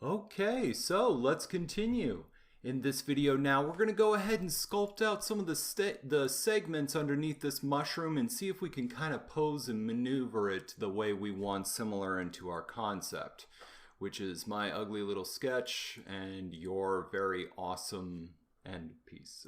Okay, so let's continue. In this video now, we're going to go ahead and sculpt out some of the segments underneath this mushroom and see if we can kind of pose and maneuver it the way we want, similar into our concept, which is my ugly little sketch and your very awesome end piece.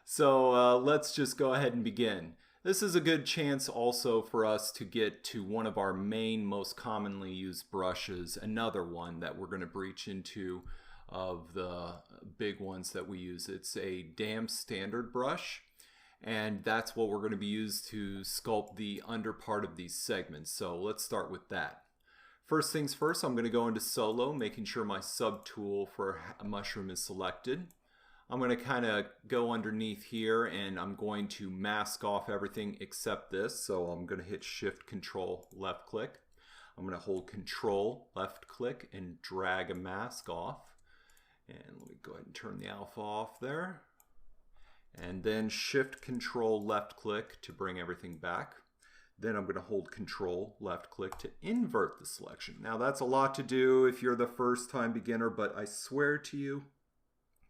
So let's just go ahead and begin. This is a good chance also for us to get to one of our main, most commonly used brushes, another one that we're going to breach into of the big ones that we use. It's a DAM standard brush, and that's what we're going to be used to sculpt the under part of these segments. So let's start with that. First things first, I'm going to go into Solo, making sure my subtool for a mushroom is selected. I'm going to kind of go underneath here and I'm going to mask off everything except this. So I'm going to hit Shift Control left click. I'm going to hold Control left click and drag a mask off. And let me go ahead and turn the alpha off there. And then Shift Control left click to bring everything back. Then I'm going to hold Control left click to invert the selection. Now that's a lot to do if you're the first time beginner, but I swear to you,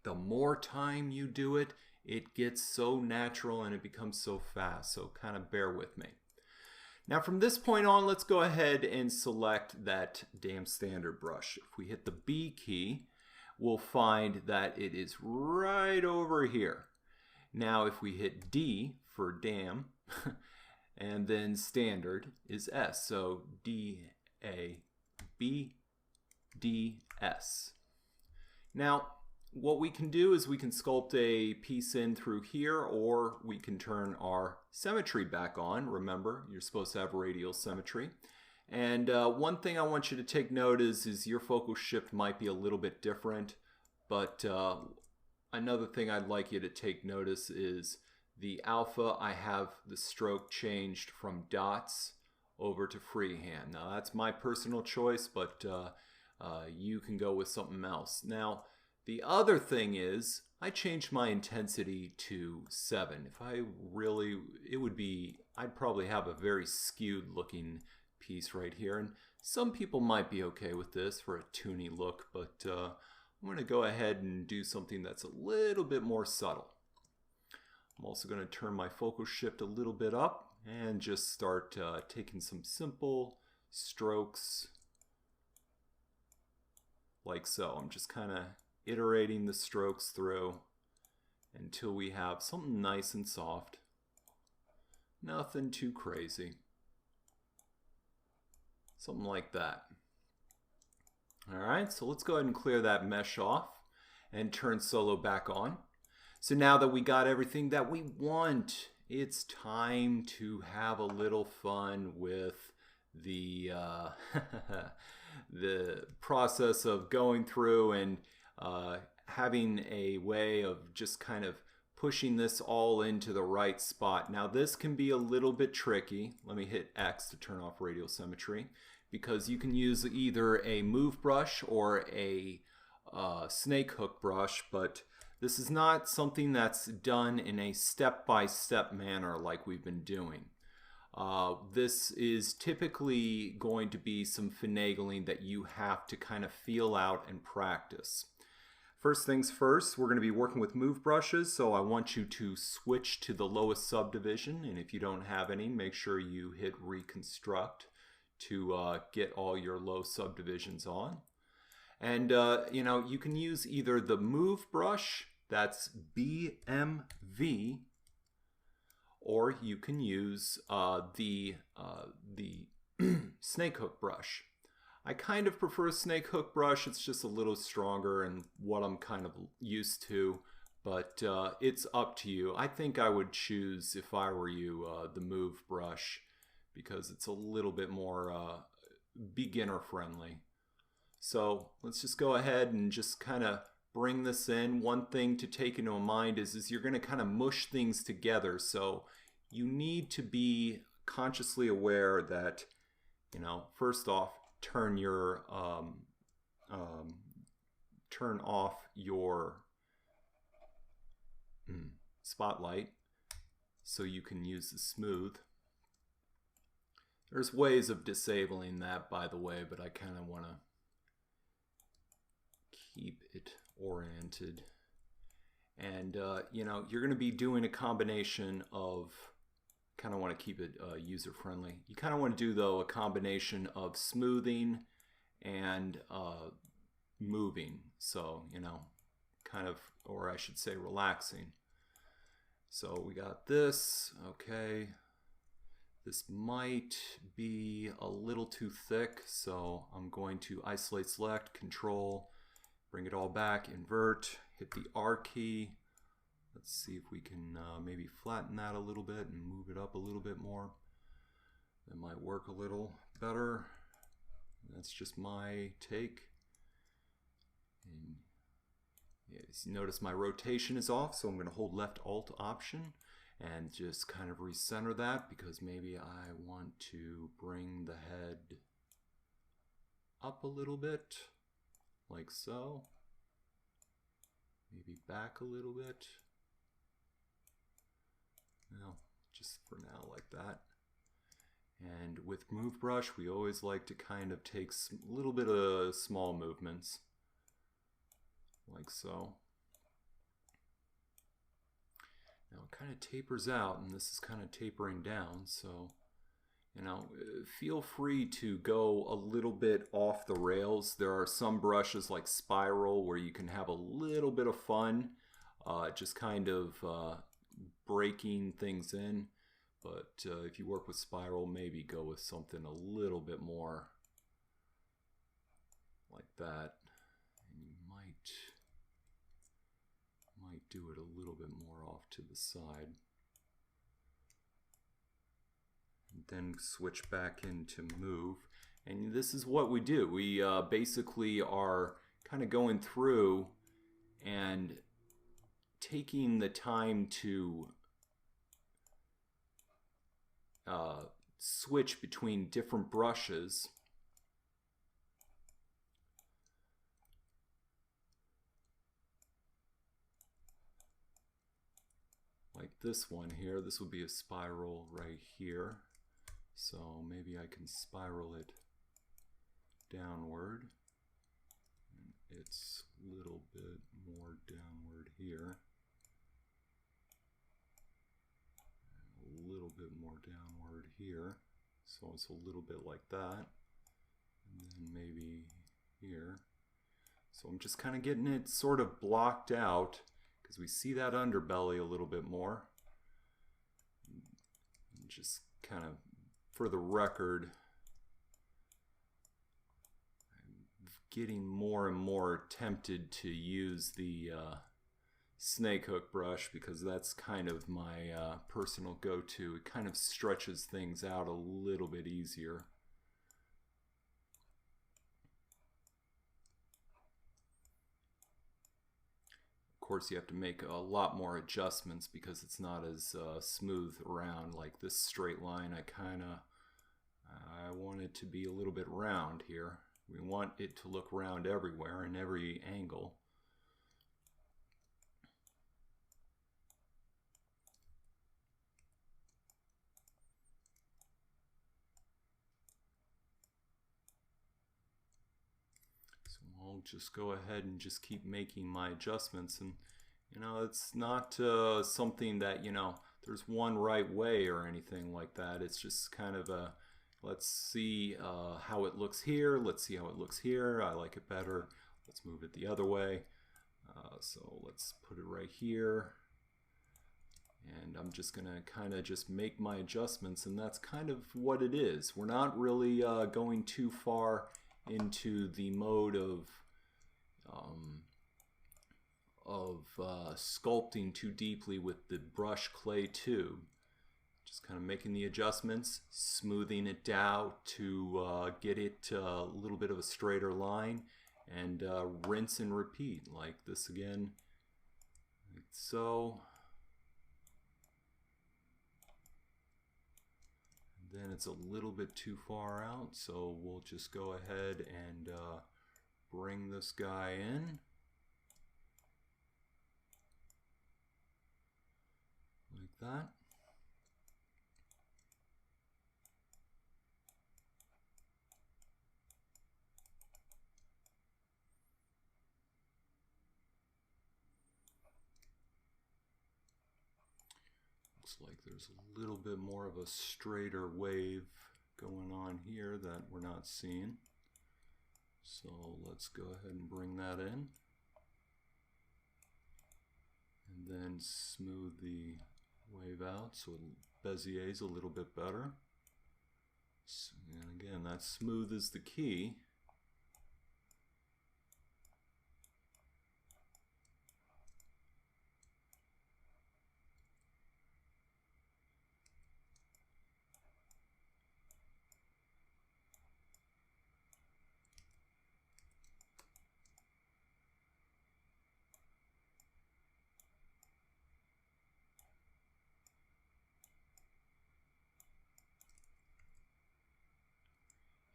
the more time you do it, it gets so natural and it becomes so fast. So kind of bear with me. Now from this point on, let's go ahead and select that DAM standard brush. If we hit the B key, we'll find that it is right over here. Now if we hit D for DAM, and then standard is S. So D-A-B-D-S. Now, what we can do is we can sculpt a piece in through here, or we can turn our symmetry back on. Remember, you're supposed to have radial symmetry. And one thing I want you to take note is your focal shift might be a little bit different, but another thing I'd like you to take notice is the alpha. I have the stroke changed from dots over to freehand. Now that's my personal choice, but you can go with something else. Now, the other thing is I changed my intensity to 7. If I really, I'd probably have a very skewed looking piece right here. And some people might be okay with this for a toony look, but I'm going to go ahead and do something that's a little bit more subtle. I'm also going to turn my focal shift a little bit up and just start taking some simple strokes like so. I'm just kind of iterating the strokes through until we have something nice and soft. Nothing too crazy. Something like that. Alright, so let's go ahead and clear that mesh off and turn Solo back on. So now that we got everything that we want, it's time to have a little fun with the the process of going through and having a way of just kind of pushing this all into the right spot. Now this can be a little bit tricky. Let me hit X to turn off radial symmetry, because you can use either a move brush or a snake hook brush, but this is not something that's done in a step-by-step manner like we've been doing. This is typically going to be some finagling that you have to kind of feel out and practice. First things first, we're going to be working with move brushes, so I want you to switch to the lowest subdivision, and if you don't have any, make sure you hit reconstruct to get all your low subdivisions on. And you know, you can use either the move brush, that's BMV, or you can use the snake hook brush. I kind of prefer a snake hook brush. It's just a little stronger and what I'm kind of used to, but it's up to you. I think I would choose, if I were you, the move brush, because it's a little bit more beginner friendly. So let's just go ahead and just kind of bring this in. One thing to take into mind is you're going to kind of mush things together. So you need to be consciously aware that, you know, first off, turn off your spotlight so you can use the smooth. There's ways of disabling that, by the way, but I kind of want to keep it oriented. And you know, you're going to be doing a combination of, kind of want to keep it user friendly. You kind of want to do though a combination of smoothing and moving. So, you know, kind of, or I should say relaxing. So we got this, okay. This might be a little too thick, so I'm going to isolate select, control, bring it all back, invert, hit the R key. Let's see if we can maybe flatten that a little bit and move it up a little bit more. That might work a little better. That's just my take. And yeah, notice my rotation is off, so I'm going to hold left Alt Option and just kind of recenter that, because maybe I want to bring the head up a little bit, like so. Maybe back a little bit. No, just for now like that. And with Move Brush, we always like to kind of take a little bit of small movements, like so. Now it kind of tapers out, and this is kind of tapering down, so, you know, feel free to go a little bit off the rails. There are some brushes like Spiral where you can have a little bit of fun, just kind of breaking things in. But if you work with Spiral, maybe go with something a little bit more like that. And you might do it a little bit more off to the side. And then switch back into Move. And this is what we do. We basically are kind of going through and taking the time to switch between different brushes. Like this one here, this would be a spiral right here. So maybe I can spiral it downward. And it's a little bit more downward here. A little bit more downward here. So it's a little bit like that. And then maybe here. So I'm just kind of getting it sort of blocked out, because we see that underbelly a little bit more. And just kind of, for the record, I'm getting more and more tempted to use the snake hook brush, because that's kind of my personal go-to. It kind of stretches things out a little bit easier. Of course, you have to make a lot more adjustments because it's not as smooth around. Like this straight line, I want it to be a little bit round here. We want it to look round everywhere in every angle. I'll just go ahead and just keep making my adjustments, and you know, it's not something that, you know, there's one right way or anything like that. It's just kind of a, let's see how it looks here, let's see how it looks here, I like it better, let's move it the other way. So let's put it right here, and I'm just gonna kind of just make my adjustments, and that's kind of what it is. We're not really going too far into the mode of sculpting too deeply with the brush clay tube. Just kind of making the adjustments, smoothing it down to get it a little bit of a straighter line, and rinse and repeat like this again, like so. Then it's a little bit too far out, so we'll just go ahead and bring this guy in like that. looks like there's a little bit more of a straighter wave going on here that we're not seeing. So let's go ahead and bring that in. And then smooth the wave out so Bezier is a little bit better. And again, that smooth is the key.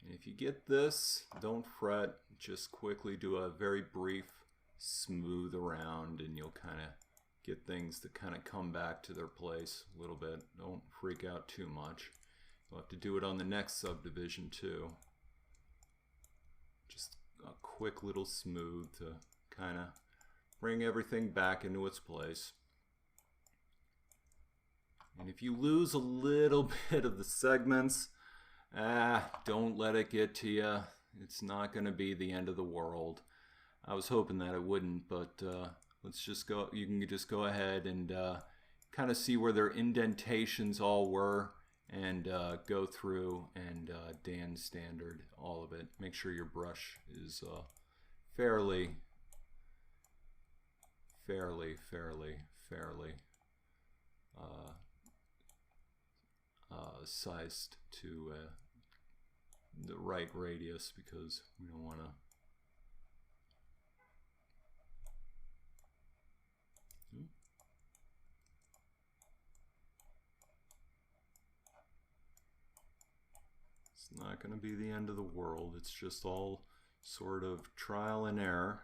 If you get this, don't fret, just quickly do a very brief smooth around and you'll kind of get things to kind of come back to their place a little bit. Don't freak out too much. You'll have to do it on the next subdivision too. Just a quick little smooth to kind of bring everything back into its place. And if you lose a little bit of the segments, don't let it get to you. It's not going to be the end of the world. I was hoping that it wouldn't, but let's just go. You can just go ahead and kind of see where their indentations all were, and go through and Dan standard all of it. Make sure your brush is fairly sized to the right radius, because we don't want to it's not going to be the end of the world. It's just all sort of trial and error.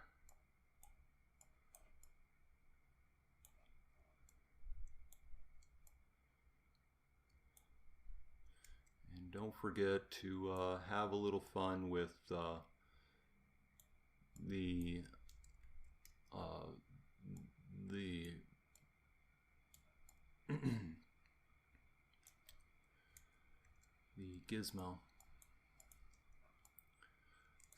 Don't forget to have a little fun with the gizmo.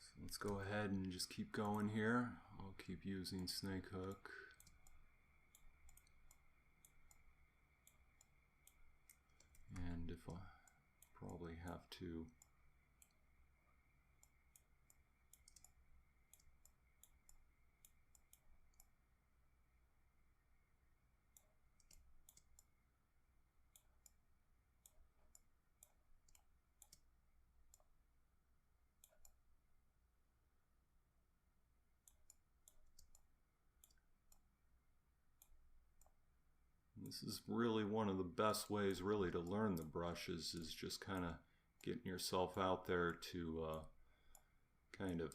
So let's go ahead and just keep going here. I'll keep using snake hook. And if I probably have to this is really one of the best ways really to learn the brushes, is just kind of getting yourself out there to kind of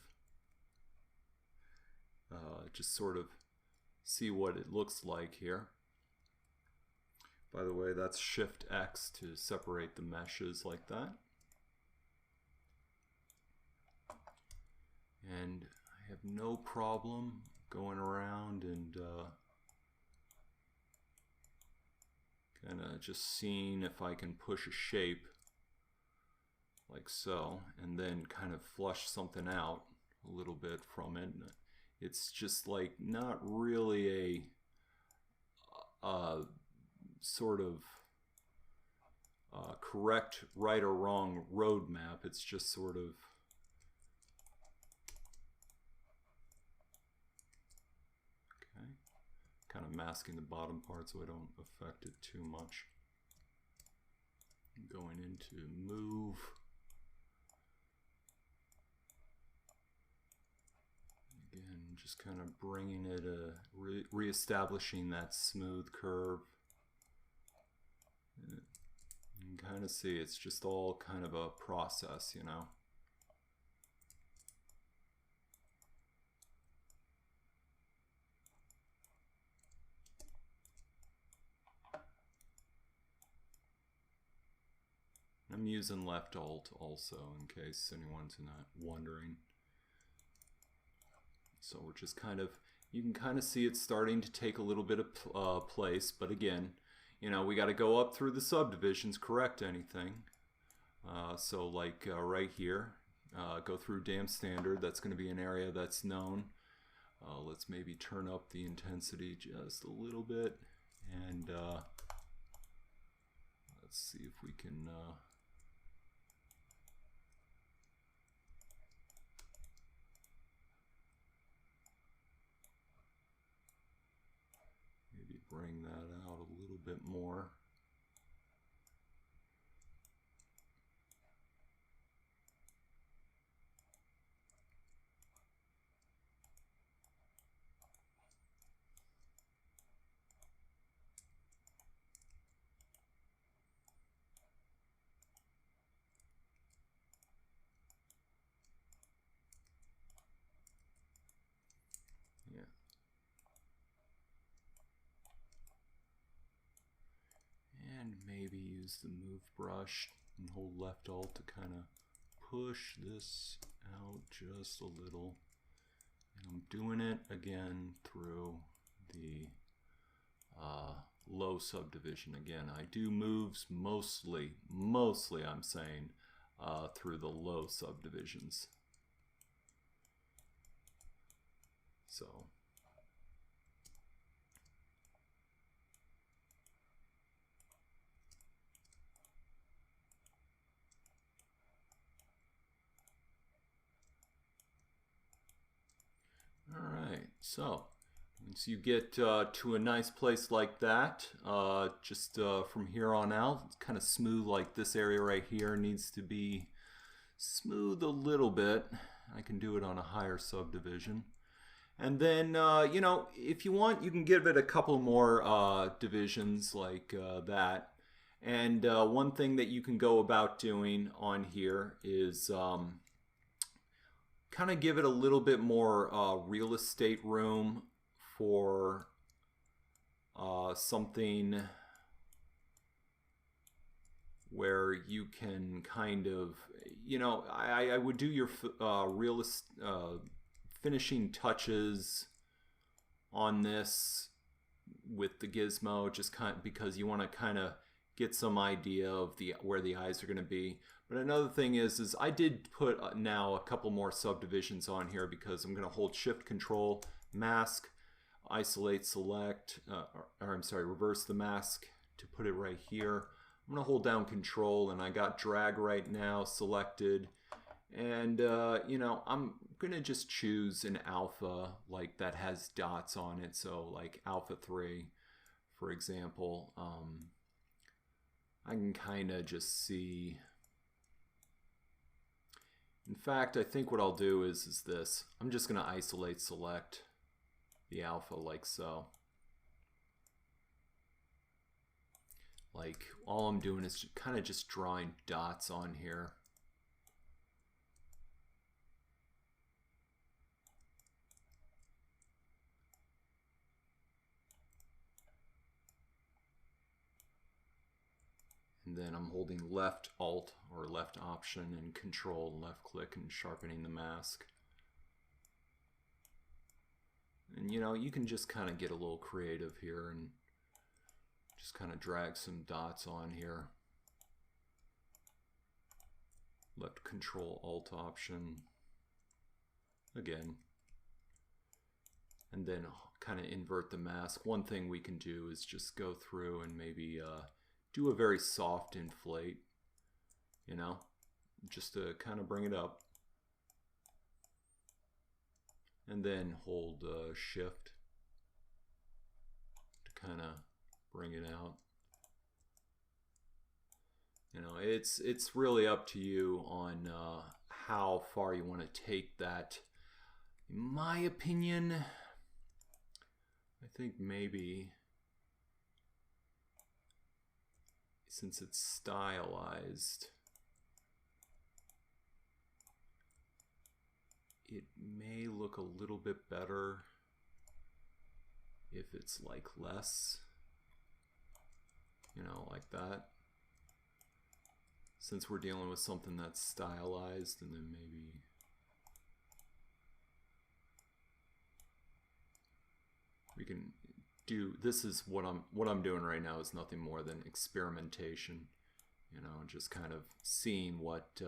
just sort of see what it looks like here. By the way, that's Shift X to separate the meshes like that. And I have no problem going around and kind of just seeing if I can push a shape like so, and then kind of flush something out a little bit from it. It's just like not really a sort of correct right or wrong roadmap. It's just sort of kind of masking the bottom part so I don't affect it too much. Going into move. Again, just kind of bringing it, re-establishing that smooth curve. You can kind of see it's just all kind of a process, you know. I'm using left alt also in case anyone's not wondering. So we're just kind of, you can kind of see it starting to take a little bit of place, but again, you know, we got to go up through the subdivisions, correct anything. So like right here, go through dam standard. That's going to be an area that's known. Let's maybe turn up the intensity just a little bit, and let's see if we can maybe bring that out a little bit more. Yeah. And maybe use the move brush and hold left alt to kind of push this out just a little. And I'm doing it again through the low subdivision. Again, I do moves mostly I'm saying, through the low subdivisions. So all right, so once you get to a nice place like that, just from here on out, it's kind of smooth. Like this area right here needs to be smooth a little bit. I can do it on a higher subdivision. And then, you know, if you want, you can give it a couple more divisions like that. And one thing that you can go about doing on here is kind of give it a little bit more real estate room for something where you can kind of, you know, I would do your finishing touches on this with the gizmo, just kind of because you want to kind of get some idea of where the eyes are going to be. But another thing is I did put now a couple more subdivisions on here because I'm going to hold shift control, mask, isolate, select, or I'm sorry, reverse the mask to put it right here. I'm going to hold down control, and I got drag right now selected. And, you know, I'm going to just choose an alpha like that has dots on it. So like alpha 3, for example, I can kind of just see. In fact, I think what I'll do is this. I'm just going to isolate select the alpha like so. Like all I'm doing is kind of just drawing dots on here. And then I'm holding left alt or left option and control, left click, and sharpening the mask. And you know, you can just kind of get a little creative here and just kind of drag some dots on here. Left control alt option again. And then kind of invert the mask. One thing we can do is just go through and maybe do a very soft inflate, you know, just to kind of bring it up. And then hold shift to kind of bring it out. You know, it's really up to you on how far you want to take that. In my opinion, I think maybe since it's stylized, it may look a little bit better if it's like less, you know, like that. Since we're dealing with something that's stylized, and then maybe we can do, this is what I'm doing right now is nothing more than experimentation, you know, just kind of seeing what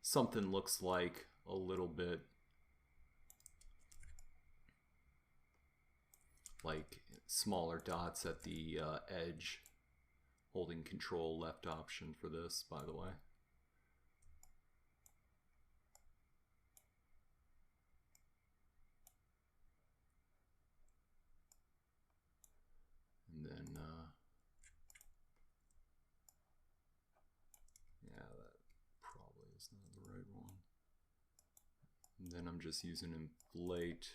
something looks like a little bit like smaller dots at the edge, holding control left option for this, by the way. And then yeah, that probably is not the right one. And then I'm just using inflate.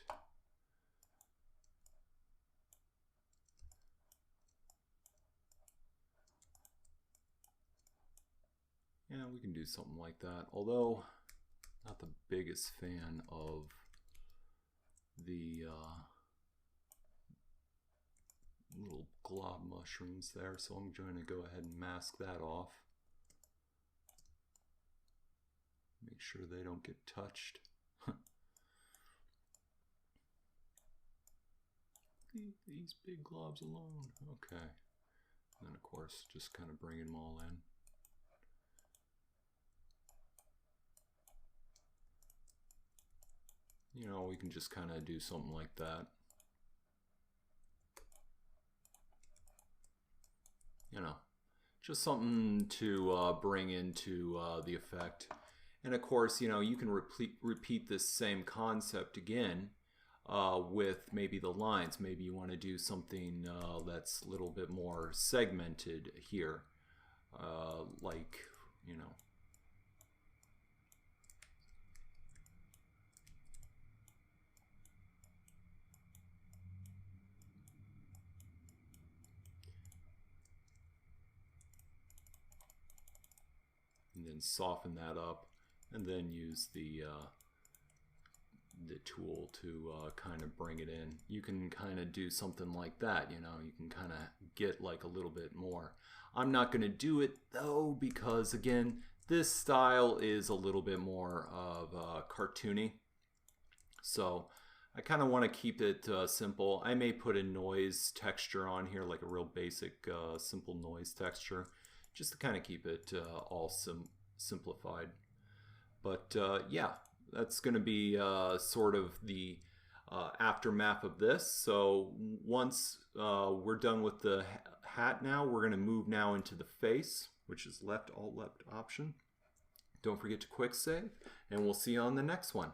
Yeah, we can do something like that. Although, not the biggest fan of the little glob mushrooms there, so I'm going to go ahead and mask that off. Make sure they don't get touched. These big globs alone. Okay. And then of course, just kind of bringing them all in. You know, we can just kind of do something like that. You know, just something to bring into the effect. And of course, you know, you can repeat this same concept again with maybe the lines. Maybe you want to do something that's a little bit more segmented here, like, you know, and then soften that up, and then use the tool to kind of bring it in. You can kind of do something like that, you know, you can kind of get like a little bit more. I'm not going to do it though, because again, this style is a little bit more of cartoony. So I kind of want to keep it simple. I may put a noise texture on here, like a real basic simple noise texture, just to kind of keep it all simplified. But yeah, that's going to be sort of the aftermath of this. So once we're done with the hat now, we're going to move now into the face, which is Alt left option. Don't forget to quick save, and we'll see you on the next one.